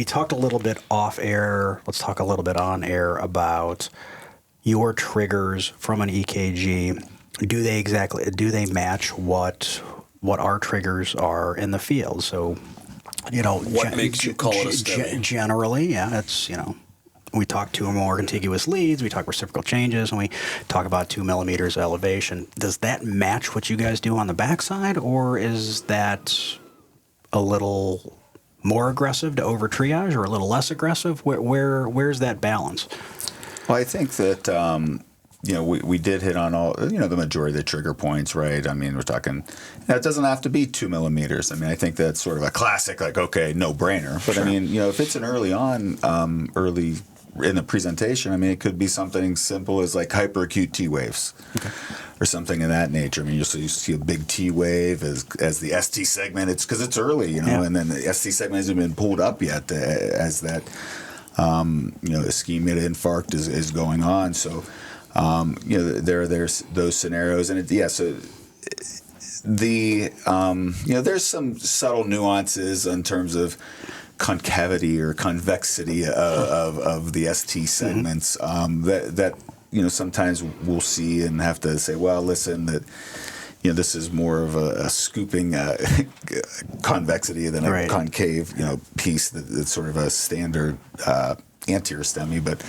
we talked a little bit off air. Let's talk a little bit on air about your triggers from an EKG. Do they match what our triggers are in the field? So, what makes you call it a STEMI? Generally, yeah, it's, we talk 2 or more contiguous leads, we talk reciprocal changes, and we talk about 2 millimeters of elevation. Does that match what you guys do on the backside, or is that a little more aggressive to over triage, or a little less aggressive? Where's that balance? Well, I think that we did hit on all the majority of the trigger points, right? I mean, we're talking. It doesn't have to be 2 millimeters. I mean, I think that's sort of a classic, like, okay, no brainer. But Sure. I mean, if it's an early in the presentation, I mean, it could be something simple as like hyperacute T waves. Okay. Or something of that nature. I mean, you see a big T wave as the ST segment. It's because it's early, and then the ST segment hasn't been pulled up yet as that, ischemia to infarct is going on. So, there's those scenarios, and there's some subtle nuances in terms of concavity or convexity of the ST segments that sometimes we'll see and have to say, well, listen, that this is more of a scooping convexity than a concave piece that's sort of a standard anterior STEMI. But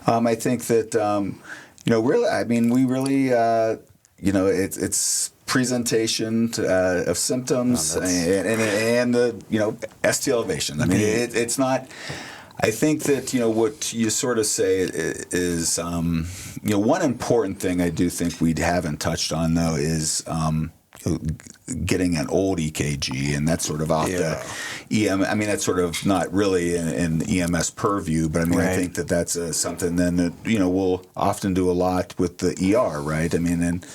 I think that really, I mean, we really it's presentation of symptoms and the ST elevation. I mean, it's not. I think that what you sort of say is one important thing I do think we haven't touched on though is getting an old EKG, and that's sort of off the EM. I mean, that's sort of not really in EMS purview, but I mean, I think that that's something then that we'll often do a lot with the ER, right? I mean, and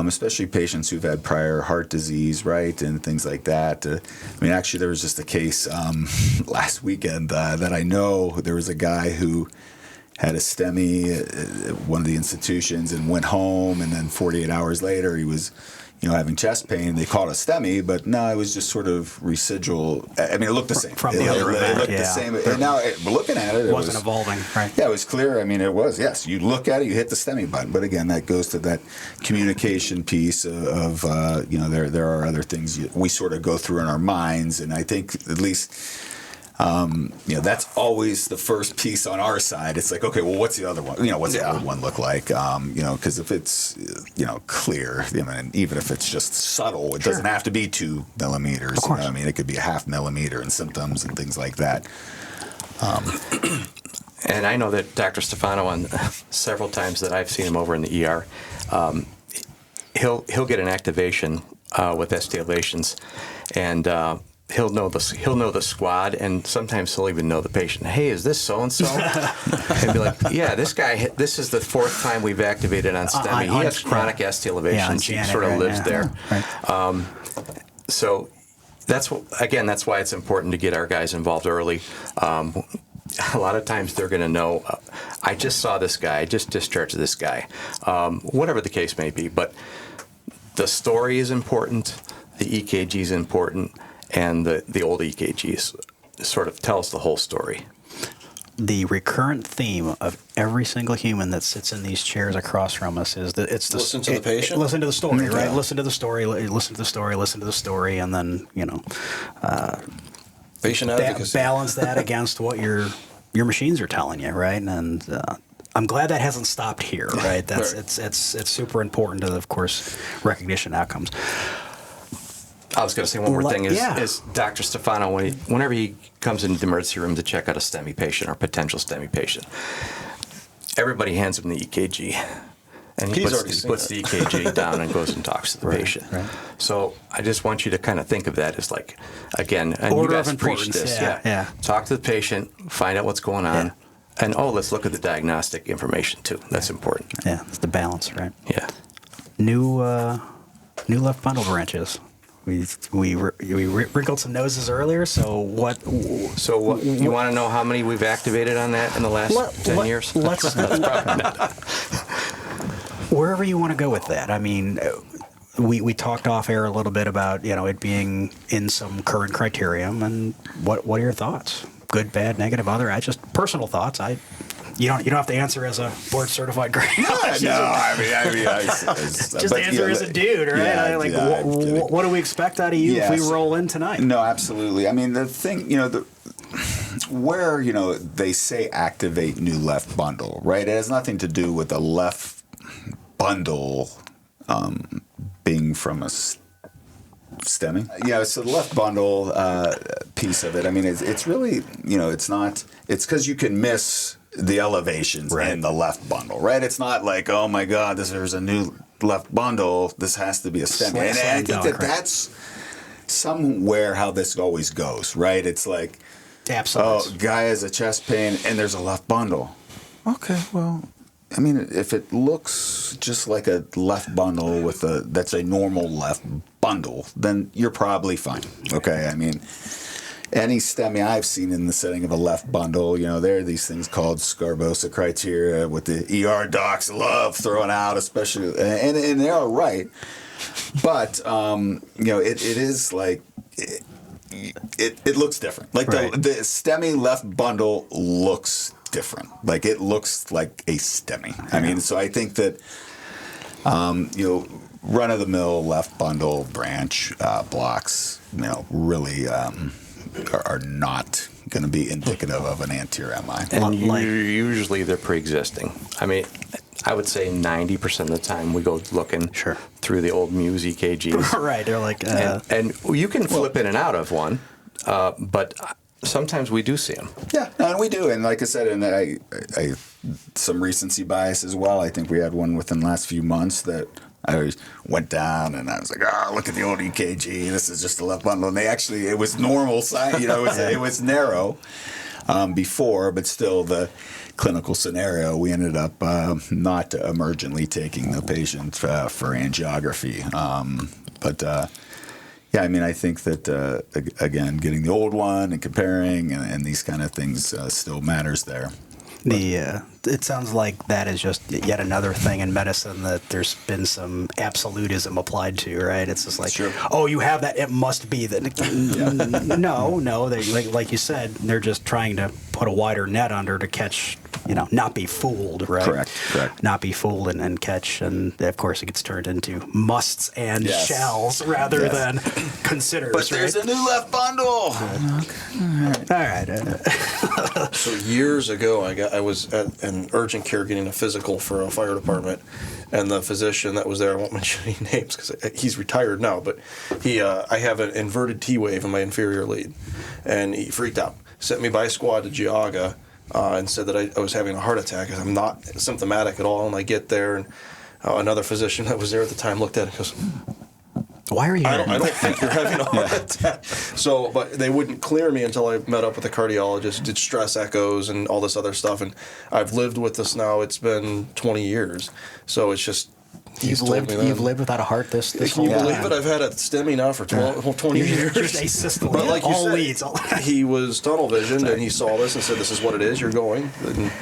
especially patients who've had prior heart disease, right, and things like that. I mean, actually, there was just a case last weekend that I know there was a guy who had a STEMI at one of the institutions and went home, and then 48 hours later he was having chest pain. They called it a STEMI, but no, it was just sort of residual. I mean, it looked the same. From the other event. It looked the same. And now, looking at it, it wasn't evolving, right? Yeah, it was clear. I mean, it was, yes. You look at it, you hit the STEMI button. But again, that goes to that communication piece of there are other things we sort of go through in our minds. And I think at least, that's always the first piece on our side. It's like, okay, well, what's the other one? What's the other one look like? Because if it's, clear, and even if it's just subtle, it doesn't have to be 2 millimeters. Of course. I mean, it could be a 0.5 millimeter in symptoms and things like that. And I know that Dr. Stefano, on several times that I've seen him over in the ER, he'll get an activation with ST elevations, and he'll know the squad, and sometimes he'll even know the patient. Hey, is this so and so? And be like, yeah, this guy. This is the 4th time we've activated on STEMI. He has chronic ST elevations. He sort of lives there. Right. So that's why it's important to get our guys involved early. A lot of times they're going to know, I just saw this guy, I just discharged this guy, whatever the case may be. But the story is important, the EKG is important, and the old EKGs sort of tell us the whole story. The recurrent theme of every single human that sits in these chairs across from us is that it's listen to the patient. Listen to the story, right? Listen to the story. Listen to the story. Listen to the story, and then patient advocacy. Balance that against what your machines are telling you, right? And I'm glad that hasn't stopped here, right? That's it's super important to, of course, recognition outcomes. I was going to say one more thing is Dr. Stefano, whenever he comes into the emergency room to check out a STEMI patient or potential STEMI patient, everybody hands him the EKG. And he puts the EKG down and goes and talks to the patient. Right. So I just want you to kind of think of that as like, again, and order you guys preach this. Yeah. Talk to the patient, find out what's going on, and let's look at the diagnostic information too. That's important. Yeah, it's the balance, right? Yeah. New left bundle branches. We wrinkled some noses earlier, so what? So what, you want to know how many we've activated on that in the last 10 years? Let's wherever you want to go with that. I mean, we talked off air a little bit about it being in some current criterion, and what are your thoughts? good, bad, negative, other. I just personal thoughts. You don't have to answer as a board certified cardiologist. Just answer as a dude, right? Yeah, what do we expect out of you if we roll in tonight? No, absolutely. I mean, the thing, where they say activate new left bundle, right? It has nothing to do with the left bundle being from a STEMI. Yeah, so the left bundle piece of it, I mean, it's really, it's not, it's because you can miss the elevations in the left bundle, right? It's not like, oh my God, there's a new left bundle, this has to be a STEMI. And I think that's somewhere how this always goes, right? It's like, absolutely. Oh, guy has a chest pain and there's a left bundle. Okay, well, I mean, if it looks just like a left bundle that's a normal left bundle, then you're probably fine. Okay, I mean, any STEMI I've seen in the setting of a left bundle, there are these things called Scarbosa criteria, with the ER docs love throwing out, especially, and they're all right. But it is like. It looks different. Like the STEMI left bundle looks different. Like it looks like a STEMI. I mean, so I think that run of the mill left bundle branch blocks, really are not going to be indicative of an anterior MI. And usually they're pre-existing. I mean, I would say 90% of the time we go looking through the old Muse EKGs. Right, they're like... and you can flip in and out of one, but sometimes we do see them. Yeah, and we do. And like I said, and I some recency bias as well. I think we had one within the last few months that I went down and I was like, oh, look at the old EKG. This is just a left bundle. And it was normal size. It was narrow before, but still the clinical scenario, we ended up not emergently taking the patient for angiography. Yeah, I mean, I think that, again, getting the old one and comparing and these kind of things still matters there. It sounds like that is just yet another thing in medicine that there's been some absolutism applied to, right? It's just like, oh, you have that, it must be that. No, they, like you said, they're just trying to put a wider net under to catch, not be fooled, right? Correct. Not be fooled and catch, and of course it gets turned into musts and shalls rather than considers. But there's a new left bundle. All right. So years ago, I was at an urgent care getting a physical for a fire department, and the physician that was there, I won't mention any names because he's retired now, but I have an inverted T wave in my inferior lead, and he freaked out. Sent me by squad to Geauga and said that I was having a heart attack because I'm not symptomatic at all. And I get there, and another physician that was there at the time looked at it and goes, why are you here? I don't think you're having a heart attack. So, but they wouldn't clear me until I met up with a cardiologist, did stress echoes and all this other stuff. And I've lived with this now. It's been 20 years. So it's just... You've lived without a heart this Can you believe it? I've had a STEMI now for 20 years. Just asystole. But like you said, leads. He was tunnel visioned and he saw this and said, this is what it is, you're going. And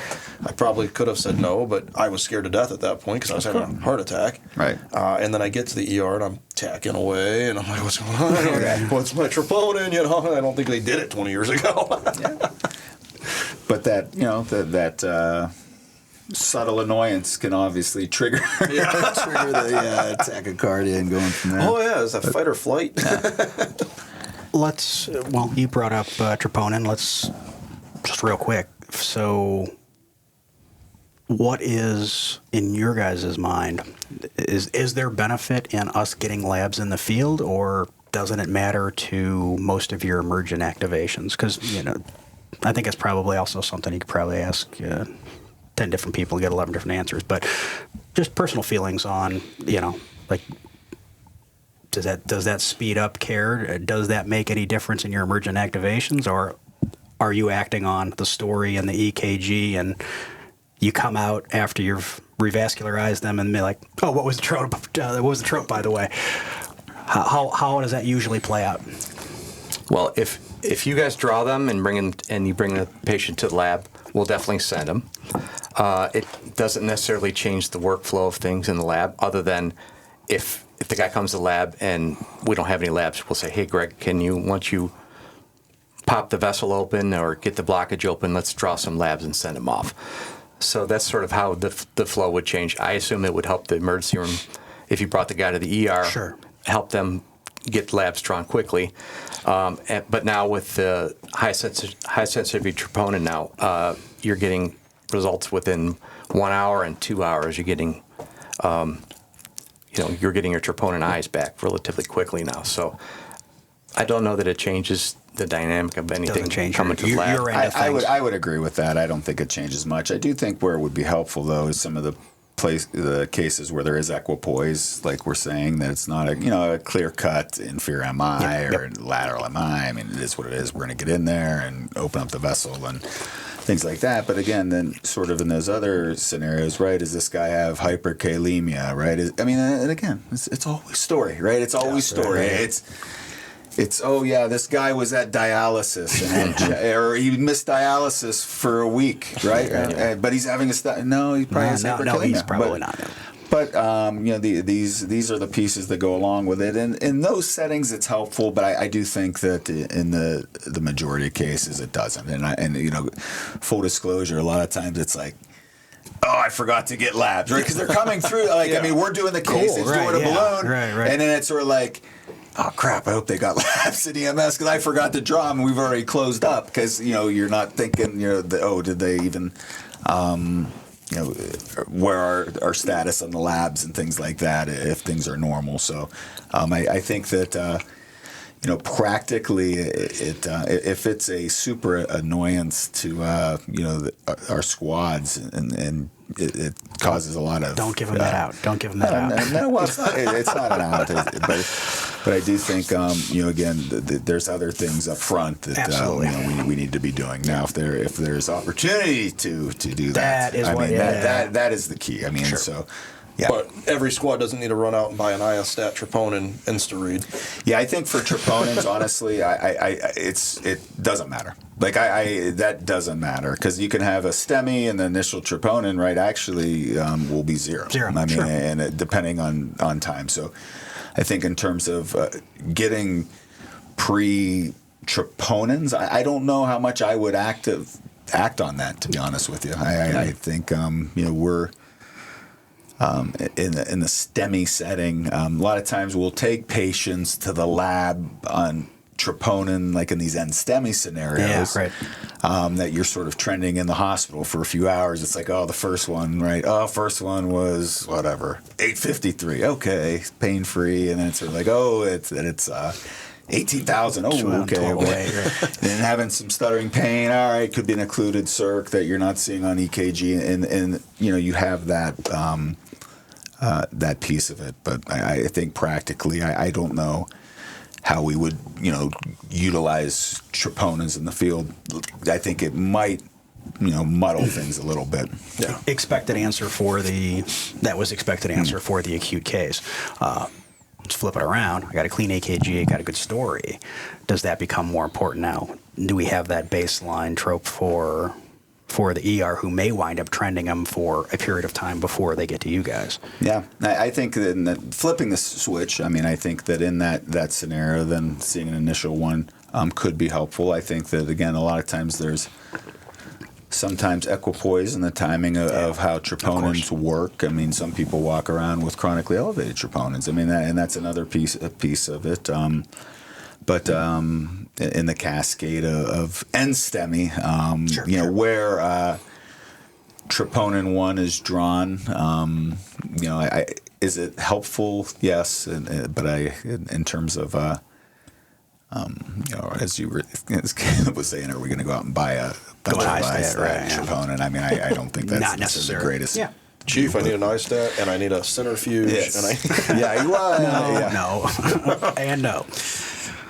I probably could have said no, but I was scared to death at that point because I was having a heart attack. Right. And then I get to the ER and I'm tacking away and I'm like, what's going on? What's my troponin? I don't think they did it 20 years ago. But that subtle annoyance can obviously trigger the tachycardia and going from there. Oh yeah, is that fight or flight? You brought up troponin. Let's just real quick. So, what is in your guys' mind? Is there benefit in us getting labs in the field, or doesn't it matter to most of your emergent activations? Because I think it's probably also something you could probably ask 10 different people and get 11 different answers. But just personal feelings on, like, does that speed up care? Does that make any difference in your emergent activations? Or are you acting on the story and the EKG and you come out after you've revascularized them and be like, oh, what was the trope? What was the trope, by the way? How does that usually play out? Well, if you guys draw them and you bring the patient to the lab, we'll definitely send them. It doesn't necessarily change the workflow of things in the lab, other than if the guy comes to the lab and we don't have any labs, we'll say, hey, Greg, once you pop the vessel open or get the blockage open. Let's draw some labs and send them off. So that's sort of how the flow would change. I assume it would help the emergency room if you brought the guy to the ER. Sure. Help them get labs drawn quickly. But now with the high sensitivity troponin now, you're getting results within 1 hour and 2 hours. You're getting, you're getting your troponin eyes back relatively quickly now. So I don't know that it changes the dynamic of anything change coming to the lab. your end of things. I would agree with that. I don't think it changes much. I do think where it would be helpful, though, is some of the cases where there is equipoise, like we're saying, that it's not a clear-cut inferior MI or lateral MI. I mean, it is what it is. We're going to get in there and open up the vessel and things like that. But again, then sort of in those other scenarios, right, does this guy have hyperkalemia, right? And again, it's always story, right? It's always story. Right. It's this guy was at dialysis or he missed dialysis for a week, right? But he's having no, he probably has hyperkalemia. No, he's probably not. But these are the pieces that go along with it, and in those settings it's helpful. But I do think that in the majority of cases it doesn't. And full disclosure, a lot of times it's like, oh, I forgot to get labs, right? Because they're coming through. We're doing the case, it's doing a balloon, right. And then it's sort of like, oh crap, I hope they got labs at EMS because I forgot to draw them and we've already closed up because you're not thinking did they even where our status on the labs and things like that if things are normal. So I think that practically if it's a super annoyance to our squads and it causes a lot of don't give them that out. Don't give them that out. No, well, it's not an out. But I do think again there's other things up front that we need to be doing now. If there's opportunity to do that, that is the key. Sure. So. Yeah. But every squad doesn't need to run out and buy an Iostat troponin insta-read. Yeah, I think for troponins, honestly, it doesn't matter. That doesn't matter because you can have a STEMI and the initial troponin, right, actually will be zero. Sure. And depending on time. So I think in terms of getting pre-troponins, I don't know how much I would act on that, to be honest with you. I think, we're... in the STEMI setting, a lot of times we'll take patients to the lab on troponin, like in these STEMI scenarios, that you're sort of trending in the hospital for a few hours. It's like, the first one, right? First one was whatever, 853. Okay, pain free, and then it's sort of like, it's 18,000. Oh, okay. And then having some stuttering pain. All right, could be an occluded circ that you're not seeing on EKG, and you have that that piece of it. But I think practically, I don't know how we would utilize troponins in the field. I think it might muddle things a little bit. Yeah. Expected answer for the acute case. Let's flip it around. I got a clean AKG, I got a good story. Does that become more important now? Do we have that baseline trope for the ER who may wind up trending them for a period of time before they get to you guys? Yeah, I think that flipping the switch, I think that in that scenario, then seeing an initial one could be helpful. I think that, again, a lot of times there's sometimes equipoise in the timing of how troponins work. Some people walk around with chronically elevated troponins. And that's another piece of it. But in the cascade of STEMI, where troponin 1 is drawn, is it helpful? Yes, but in terms of as Caleb was saying, are we going to go out and buy a bunch of troponin? I don't think that's not necessary. The greatest. Yeah. Chief, I need an Iostat and I need a centrifuge. Yes. And No, and no.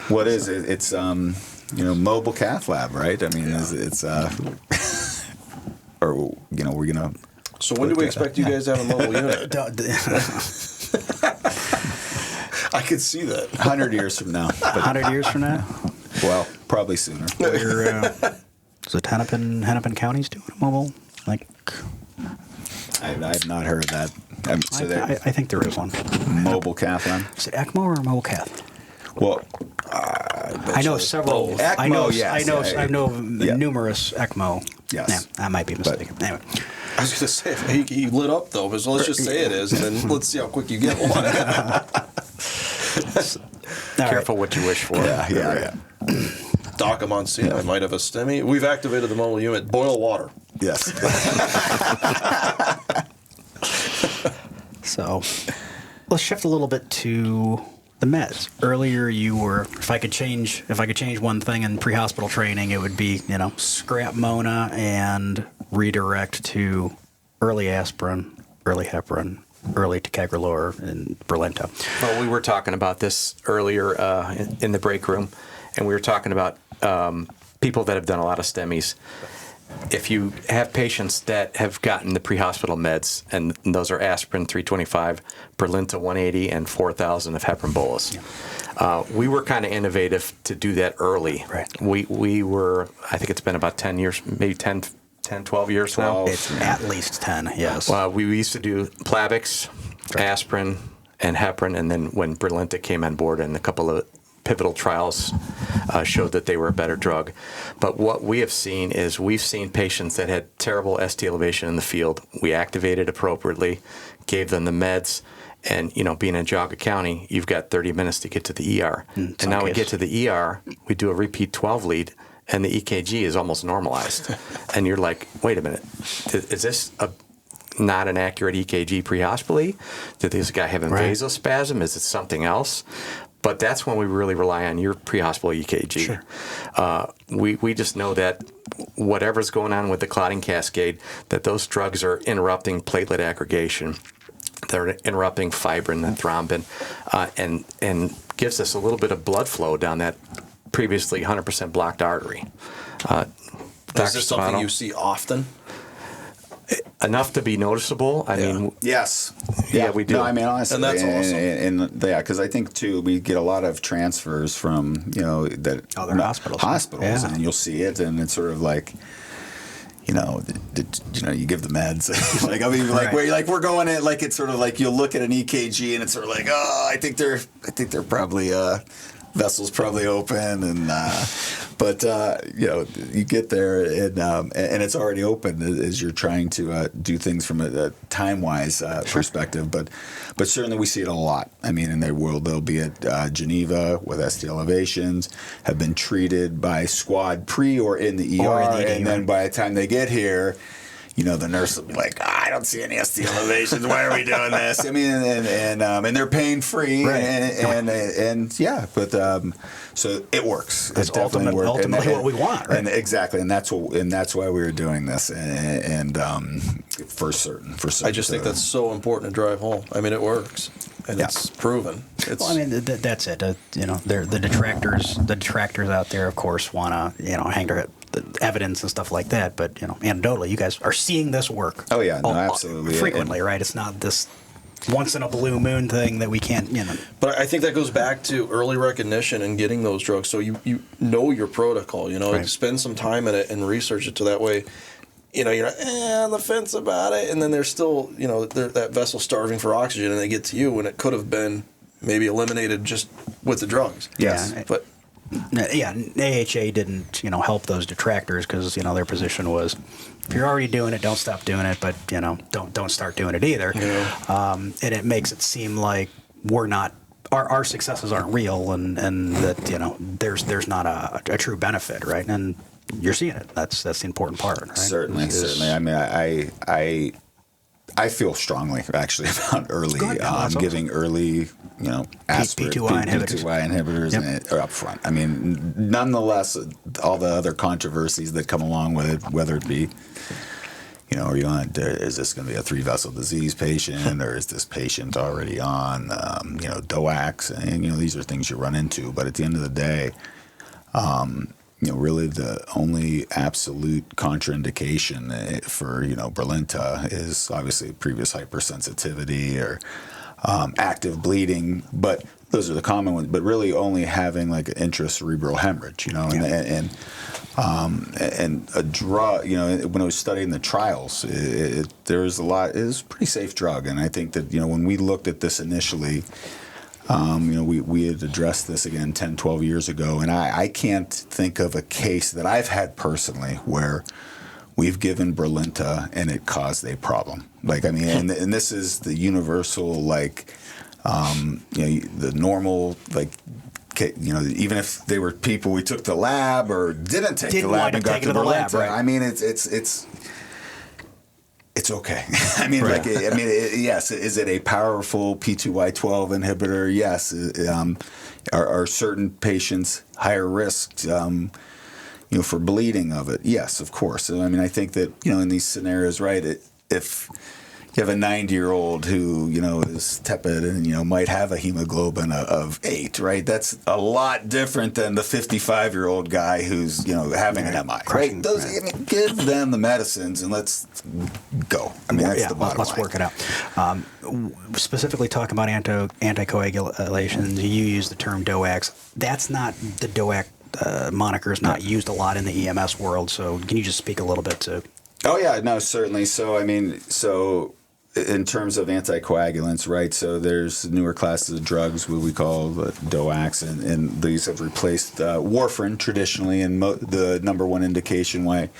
What is it? It's mobile cath lab, right? It's or we're gonna. So when do we expect you guys to have a mobile unit? I could see that. 100 years from now. 100 years from now? Well, probably sooner. Is it Hennepin County's doing a mobile? I've not heard that. I think there is one. Mobile cath lab. Is it ECMO or mobile cath? Well, I know several. both. ECMO, I know. yes, I know yeah. numerous ECMO. Yes. Yeah, I might be mistaken. Anyway. I was going to say, he lit up though, but let's just say it is, and then let's see how quick you get one. Careful what you wish for. Yeah. Doc, I'm on scene. I might have a STEMI. We've activated the mobile unit. Boil water. Yes. So let's shift a little bit to the meds. Earlier, you were, if I could change one thing in pre-hospital training, it would be, scrap Mona and redirect to early aspirin, early heparin, early ticagrelor, and Brilinta. Well, we were talking about this earlier in the break room, and we were talking about people that have done a lot of STEMIs. If you have patients that have gotten the pre-hospital meds, and those are aspirin 325, Brilinta 180, and 4,000 of heparin bolus. We were kind of innovative to do that early. Right. We were, I think it's been about 10 years, maybe 10, 12 years now. It's at least 10, yes. We used to do Plavix, aspirin, and heparin, and then when Brilinta came on board and a couple of pivotal trials showed that they were a better drug. But what we have seen is we've seen patients that had terrible ST elevation in the field. We activated appropriately, gave them the meds, and being in Geauga County, you've got 30 minutes to get to the ER. And now we get to the ER, we do a repeat 12 lead, and the EKG is almost normalized. And you're like, wait a minute, is this not an accurate EKG pre-hospitally? Did this guy have a vasospasm? Is it something else? But that's when we really rely on your pre-hospital EKG. Sure. We just know that whatever's going on with the clotting cascade, that those drugs are interrupting platelet aggregation. They're interrupting fibrin and thrombin, and gives us a little bit of blood flow down that previously 100% blocked artery. Is this something you see often? Enough to be noticeable. I mean, yes. Yeah, we do. No, I mean, honestly, And that's awesome. And because I think too, we get a lot of transfers from that Other hospitals. Yeah. and you'll see it, and it's sort of like. You give the meds. We're going in, like it's sort of like you'll look at an EKG and it's sort of like, oh, I think they're probably vessels probably open, and but you get there and it's already open as you're trying to do things from a time-wise perspective. But certainly we see it a lot. I mean, and they'll be at Geneva with ST elevations, have been treated by squad pre or in the ER, and then by the time they get here, the nurse will be like, I don't see any ST elevations. Why are we doing this? I mean, and they're pain free, and yeah, but so it works. That's it definitely works. ultimately what we want, right? And exactly, and that's why we were doing this, and for certain. I just think that's so important to drive home. I mean, it works, and it's proven. Well, I mean, that's it. The detractors out there, of course, want to hang their evidence and stuff like that, but anecdotally, you guys are seeing this work. Oh yeah, no, absolutely, frequently, right? It's not this once in a blue moon thing that we can't, But I think that goes back to early recognition and getting those drugs. So you know your protocol. Spend some time in it and research it to that way. You're on the fence about it, and then they're still, that vessel starving for oxygen, and they get to you when it could have been maybe eliminated just with the drugs. Yes, but. Yeah, AHA didn't, help those detractors because, their position was, if you're already doing it, don't stop doing it, but, don't start doing it either. Yeah. And it makes it seem like we're not, our successes aren't real, and that, there's not a true benefit, right? And you're seeing it. That's the important part, right? Certainly. I mean, I feel strongly actually about early giving early, aspirin, P2Y inhibitors are up front. I mean, nonetheless, all the other controversies that come along with it, whether it be, is this going to be a 3-vessel disease patient, or is this patient already on, DOACs? And these are things you run into. But at the end of the day, really the only absolute contraindication for, Brilinta is obviously previous hypersensitivity or active bleeding, but those are the common ones, but really only having like an intracerebral hemorrhage, and a drug, when I was studying the trials, there was a lot, it was a pretty safe drug. And I think that, when we looked at this initially, We had addressed this again 10, 12 years ago, and I can't think of a case that I've had personally where we've given Brilinta and it caused a problem. And this is the universal, the normal, even if they were people we took to the lab or didn't take the lab and got to the lab, right? I mean, it's okay. Yes. Is it a powerful P2Y12 inhibitor? Yes. Are certain patients higher risk, for bleeding of it? Yes, of course. I think that, in these scenarios, right, if you have a 90-year-old who, is tepid and, might have a hemoglobin of 8, right? That's a lot different than the 55-year-old guy who's, having an MI, right? Give them the medicines and let's go. That's the bottom line. Let's work it out. Specifically talking about anticoagulations, you use the term DOACs. That's not the DOAC moniker is not used a lot in the EMS world. So can you just speak a little bit to? Oh yeah, no, certainly. So in terms of anticoagulants, right? So there's newer classes of drugs, what we call DOACs, and these have replaced warfarin traditionally, and the number one indication why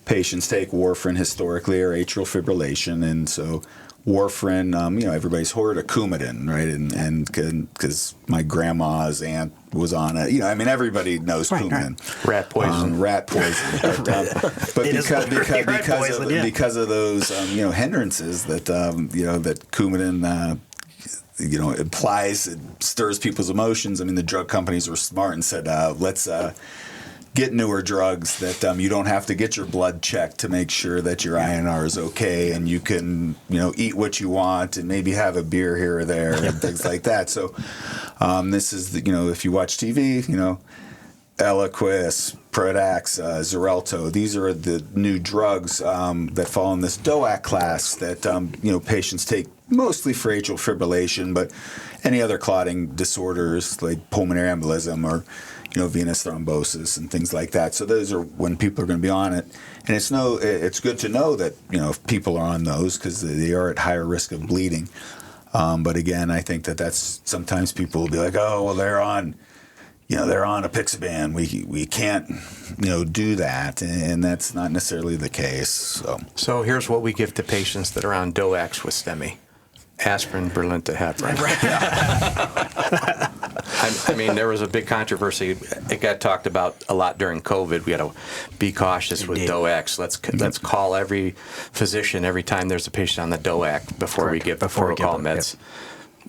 patients take warfarin historically are atrial fibrillation, and so warfarin, everybody's heard of Coumadin, right? And because my grandma's aunt was on it, everybody knows Coumadin. Rat poison. Rat poison. But because of those, hindrances that, that Coumadin, implies, it stirs people's emotions. The drug companies were smart and said, let's get newer drugs that you don't have to get your blood checked to make sure that your INR is okay, and you can eat what you want and maybe have a beer here or there and things like that. So this is if you watch TV, Eliquis, Prodax, Xarelto, these are the new drugs that fall in this DOAC class that patients take mostly for atrial fibrillation, but any other clotting disorders like pulmonary embolism or venous thrombosis and things like that. So those are when people are going to be on it. And it's good to know that, if people are on those because they are at higher risk of bleeding. But again, I think that's sometimes people will be like, oh, well, they're on apixaban. We can't, do that. And that's not necessarily the case. So here's what we give to patients that are on DOACs with STEMI. Aspirin, Brilinta, heparin. There was a big controversy. It got talked about a lot during COVID. We got to be cautious with DOACs. Let's call every physician every time there's a patient on the DOAC before we give protocol meds. Yep.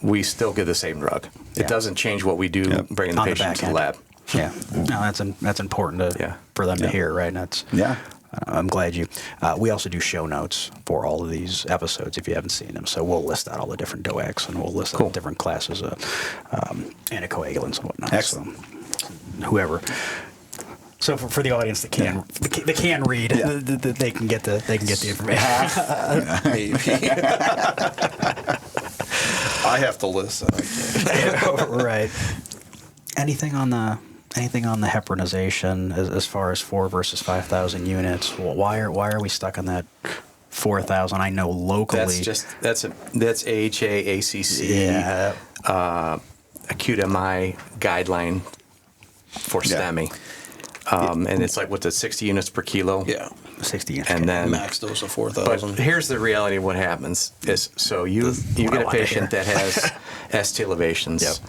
We still give the same drug. It doesn't change what we do bringing the patient to the lab. Yeah, no, that's important for them to hear, right? I'm glad you. We also do show notes for all of these episodes if you haven't seen them. So we'll list out all the different DOACs and we'll list out different classes of anticoagulants and whatnot. Excellent. So, whoever. So for the audience that can they can read, they can get the information. Maybe. I have to listen. Right. Anything on the heparinization as far as 4 versus 5,000 units? Well, why are we stuck on that 4,000? I know locally. That's AHA, ACC, acute MI guideline for STEMI. And it's like, what's it, 60 units per kilo? Yeah. 60 units. And then max dose of 4,000. But here's the reality of what happens is, so you get a patient that has ST elevations,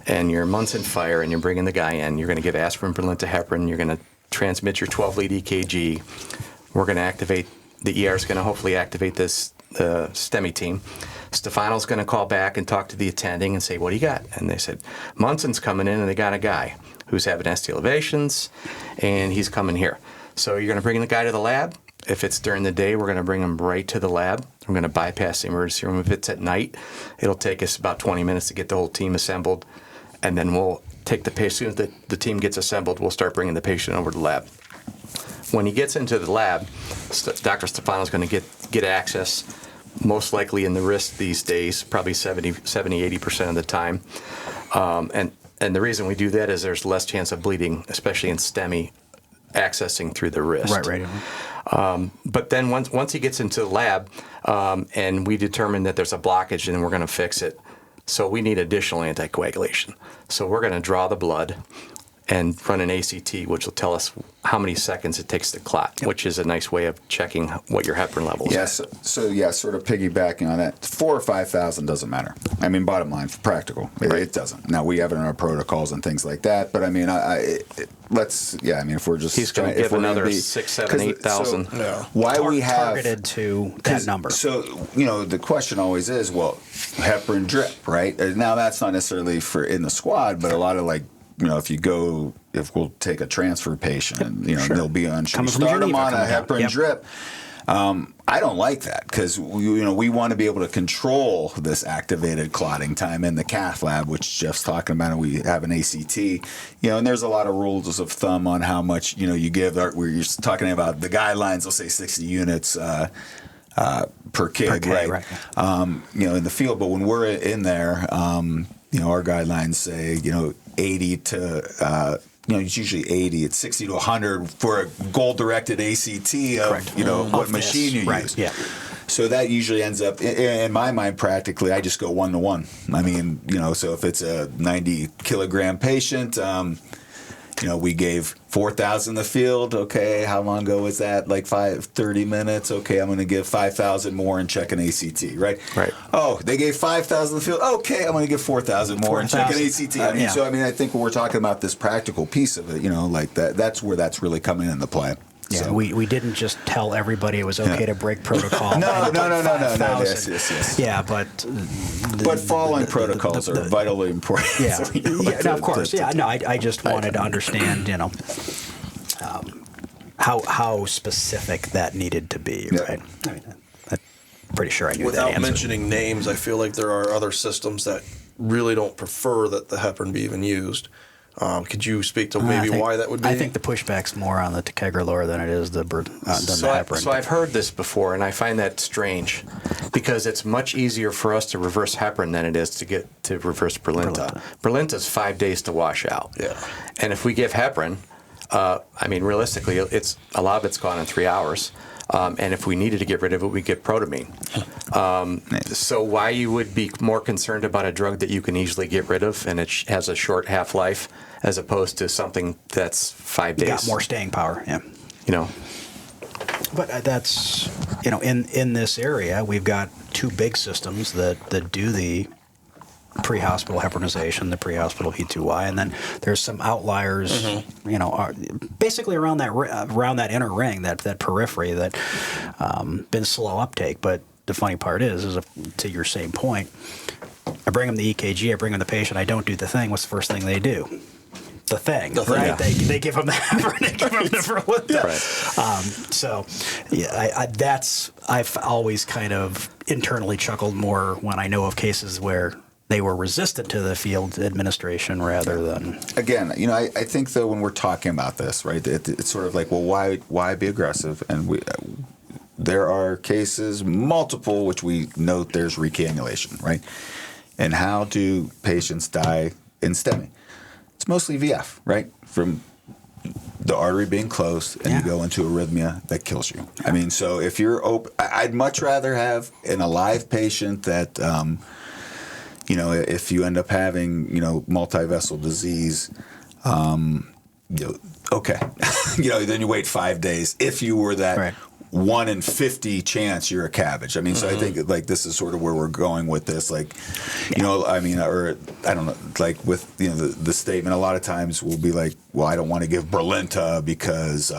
and you're months in fire, and you're bringing the guy in. You're going to give aspirin, Brilinta, heparin. You're going to transmit your 12-lead EKG. We're going to activate, the ER is going to hopefully activate the STEMI team. Stefano's going to call back and talk to the attending and say, what do you got? And they said, Munson's coming in, and they got a guy who's having ST elevations, and he's coming here. So you're going to bring the guy to the lab. If it's during the day, we're going to bring him right to the lab. We're going to bypass the emergency room. If it's at night, it'll take us about 20 minutes to get the whole team assembled, and then we'll take the patient. As soon as the team gets assembled, we'll start bringing the patient over to the lab. When he gets into the lab, Dr. Stefano's going to get access, most likely in the wrist these days, probably 70-80% of the time. And the reason we do that is there's less chance of bleeding, especially in STEMI, accessing through the wrist. Right. But then once he gets into the lab and we determine that there's a blockage and we're going to fix it, So we need additional anticoagulation. So we're going to draw the blood and run an ACT, which will tell us how many seconds it takes to clot, which is a nice way of checking what your heparin levels are. So yeah, sort of piggybacking on that, 4,000 or 5,000 doesn't matter. I mean, bottom line, for practical, it doesn't. Now we have it in our protocols and things like that, but I mean, if we're just he's going to give another 6,000, 7,000, 8,000. Why we have targeted to that number. So the question always is, well, heparin drip, right? Now that's not necessarily for in the squad, but a lot of if we'll take a transfer patient and they'll be on, should we start them on a heparin drip? I don't like that because we want to be able to control this activated clotting time in the cath lab, which Jeff's talking about, and we have an ACT. And there's a lot of rules of thumb on how much you give. We're talking about the guidelines. They'll say 60 units per kg, right? In the field, but when we're in there, our guidelines say 80 to it's usually 80. It's 60 to 100 for a goal-directed ACT of what machine you use. Yeah. So that usually ends up, in my mind, practically, I just go 1-to-1. I mean, so if it's a 90-kilogram patient, we gave 4,000 in the field. Okay, how long ago was that? Like 30 minutes. Okay, I'm going to give 5,000 more and check an ACT, right? Right. Oh, they gave 5,000 in the field. Okay, I'm going to give 4,000 more and check an ACT. So, I think when we're talking about this practical piece of it, like that's where that's really coming into play. Yeah, So. we didn't just tell everybody it was okay to break protocol. No. 5,000. Yes. Yeah, but following protocols are vitally important. Yeah, no, of course. I just wanted to understand, how specific that needed to be, right? I mean, I'm pretty sure I knew that Without answer. mentioning names, I feel like there are other systems that really don't prefer that the heparin be even used. Could you speak to maybe why that would be? I think the pushback's more on the ticagrelor than it is the heparin. So I've heard this before, and I find that strange because it's much easier for us to reverse heparin than it is to reverse Brilinta. Brilinta's 5 days to wash out. Yeah. And if we give heparin, realistically, a lot of it's gone in 3 hours. And if we needed to get rid of it, we get protamine. So why you would be more concerned about a drug that you can easily get rid of and it has a short half-life as opposed to something that's 5 days? Got more staying power, yeah. But that's, in this area, we've got two big systems that do the pre-hospital heparinization, the pre-hospital P2Y, and then there's some outliers, basically around that inner ring, that periphery that been slow uptake. But the funny part is to your same point, I bring them the EKG, I bring them the patient, I don't do the thing. What's the first thing they do? The thing, right? Yeah. They give them the heparin, they give them the Brilinta. Right. I've always kind of internally chuckled more when I know of cases where they were resistant to the field administration rather than... Again, I think, though, when we're talking about this, right, it's sort of like, well, why be aggressive? And there are cases, multiple, which we note there's recannulation, right? And how do patients die in STEMI? It's mostly VF, right? From the artery being closed and you go into arrhythmia that kills you. I mean, so if you're open... I'd much rather have an alive patient that... if you end up having, multi-vessel disease, okay. Then you wait 5 days. If you were that 1 in 50 chance you're a cabbage. I mean, so I think this is sort of where we're going with this. Or I don't know, with, the statement, a lot of times we'll be like, well, I don't want to give Brilinta because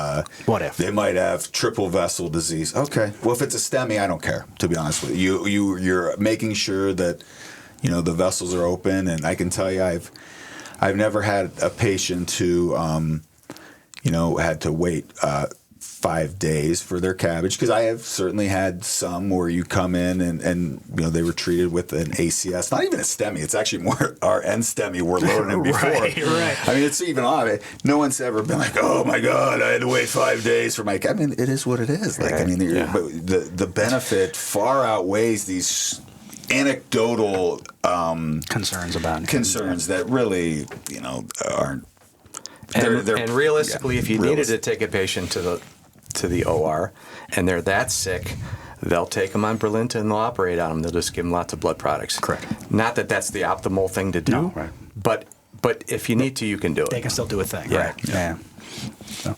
what if they might have triple vessel disease. Okay. Well, if it's a STEMI, I don't care, to be honest with you. You're making sure that the vessels are open, and I can tell you, I've never had a patient who, had to wait 5 days for their cabbage, because I have certainly had some where you come in and they were treated with an ACS, not even a STEMI. It's actually more our end STEMI we're learning before. Right. I mean, it's even odd. No one's ever been like, oh my God, I had to wait 5 days for my. I mean, it is what it is. But the benefit far outweighs these anecdotal concerns that really aren't. And realistically, if you needed to take a patient to the OR and they're that sick, they'll take them on Brilinta and they'll operate on them. They'll just give them lots of blood products. Correct. Not that that's the optimal thing to do, No, right. but if you need to, you can do it. They can still do a thing, Yeah. right? Yeah. So,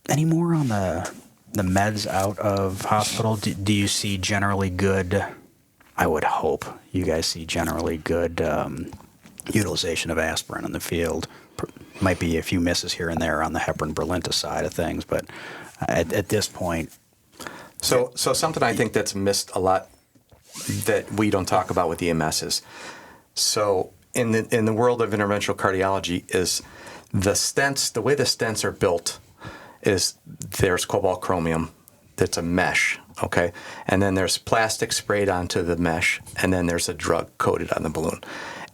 any more on the meds out of hospital? Do you see generally good? I would hope you guys see generally good utilization of aspirin in the field. Might be a few misses here and there on the heparin Brilinta side of things, but at this point. So something I think that's missed a lot that we don't talk about with EMS is, so in the world of interventional cardiology is the stents, the way the stents are built is there's cobalt chromium that's a mesh, okay? And then there's plastic sprayed onto the mesh, and then there's a drug coated on the balloon.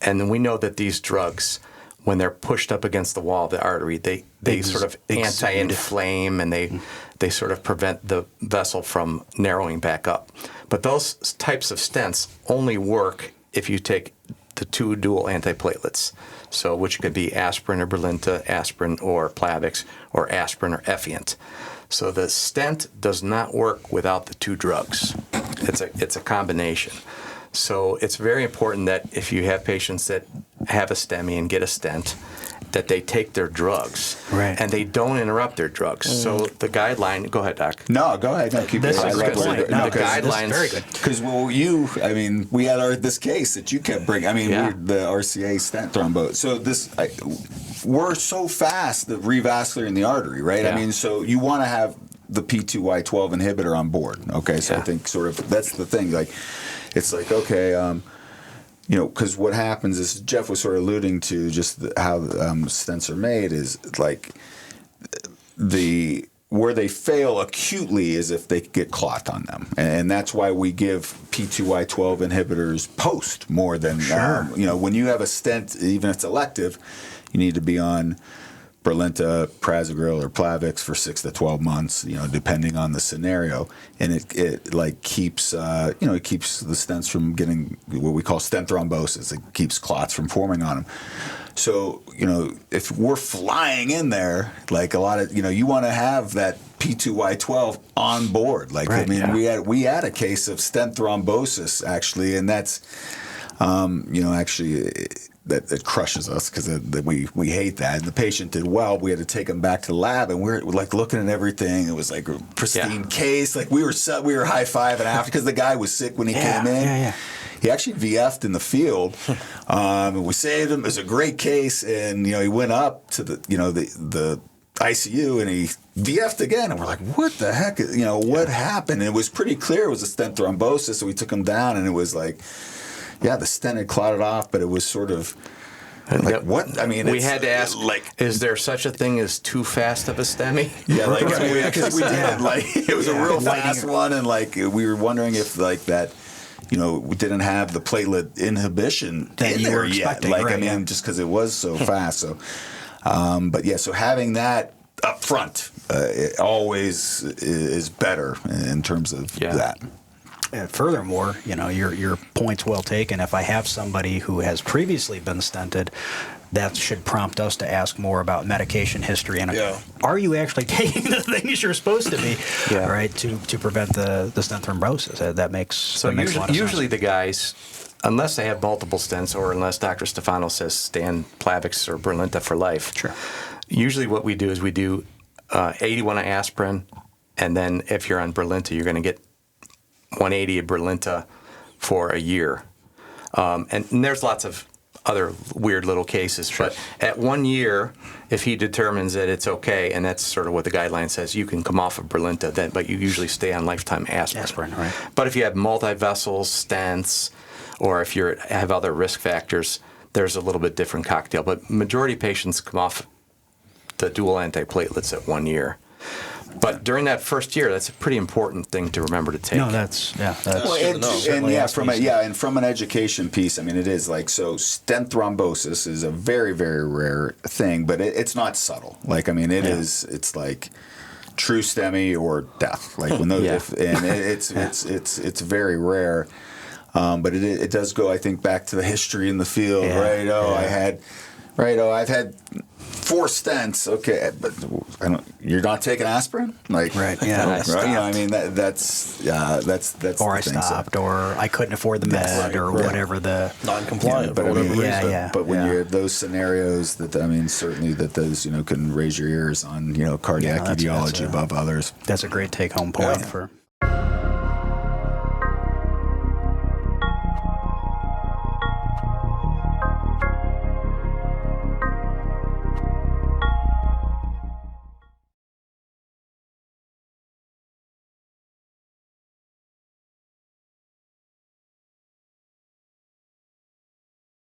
And then we know that these drugs, when they're pushed up against the wall of the artery, they sort of anti-inflame, and they sort of prevent the vessel from narrowing back up. But those types of stents only work if you take the 2 dual antiplatelets, so which could be aspirin or Brilinta, aspirin or Plavix, or aspirin or Effient. So the stent does not work without the 2 drugs. It's a combination. So it's very important that if you have patients that have a STEMI and get a stent, that they take their drugs, right, and they don't interrupt their drugs. So the guideline. Go ahead, Doc. No, go ahead. No, keep This going. is a great point. No, the guidelines. Very good. Because we had this case that you kept bringing. I mean, the RCA stent thrombosis. So we're so fast the revasculating the artery, right? Yeah. I mean, so you want to have the P2Y12 inhibitor on board. Okay, so I think sort of that's the thing. Like, it's like okay. Because what happens is Jeff was sort of alluding to just how stents are made is like where they fail acutely is if they get clot on them, and that's why we give P2Y12 inhibitors post more than when you have a stent, even if it's elective, you need to be on Brilinta, Prasugrel, or Plavix for 6 to 12 months, depending on the scenario, and it like keeps it keeps the stents from getting what we call stent thrombosis. It keeps clots from forming on them. So if we're flying in there, like a lot of you want to have that P2Y12 on board. Like right, we had a case of stent thrombosis actually, and that's actually. That crushes us because we hate that. And the patient did well. We had to take him back to the lab, and we're like looking at everything. It was like a pristine case. Like we were high fiving after because the guy was sick when he came in. Yeah. He actually VF'd in the field, and we saved him. It was a great case, and he went up to the ICU and he VF'd again, and we're like, what the heck? What happened? And it was pretty clear it was a stent thrombosis. So we took him down, and it was like. Yeah, the stent had clotted off, but it was sort of like what? I mean, we had to ask, is there such a thing as too fast of a STEMI? Yeah, because we did. It was a real fast one, and we were wondering if that, we didn't have the platelet inhibition that you were expecting. Just because it was so fast. So, so having that up front, it always is better in terms of that. Furthermore, your point's well taken. If I have somebody who has previously been stented, that should prompt us to ask more about medication history and are you actually taking the things you're supposed to be, right, to prevent the stent thrombosis? That makes a lot of sense. Usually the guys, unless they have multiple stents or unless Dr. Stefano says stay on Plavix or Brilinta for life. Sure. Usually what we do is we do 81 of aspirin, and then if you're on Brilinta, you're going to get 180 of Brilinta for a year. And there's lots of other weird little cases. Sure. But at 1 year, if he determines that it's okay, and that's sort of what the guideline says, you can come off of Brilinta, but you usually stay on lifetime aspirin. Right. But if you have multi-vessels, stents, or if you have other risk factors, there's a little bit different cocktail. But majority of patients come off the dual antiplatelets at 1 year. But during that first year, that's a pretty important thing to remember to take. No, that's from an education piece, I mean, it is like so. Stent thrombosis is a very, very rare thing, but it's not subtle. Like, I mean, it's like true STEMI or death. Like when those, it's very rare. But it does go, I think, back to the history in the field, right? I had right? Oh, I've had 4 stents. Okay, but you're not taking aspirin, like Right, yeah. right? You know, I mean that's Or I the thing, so- stopped, or I couldn't afford the med, or right. whatever the. Non-compliant, but for I mean, whatever yeah, reason. yeah. But when you're those scenarios, that I mean, certainly that those can raise your ears on cardiac Yeah, that's etiology above others. That's a great take-home point Yeah. for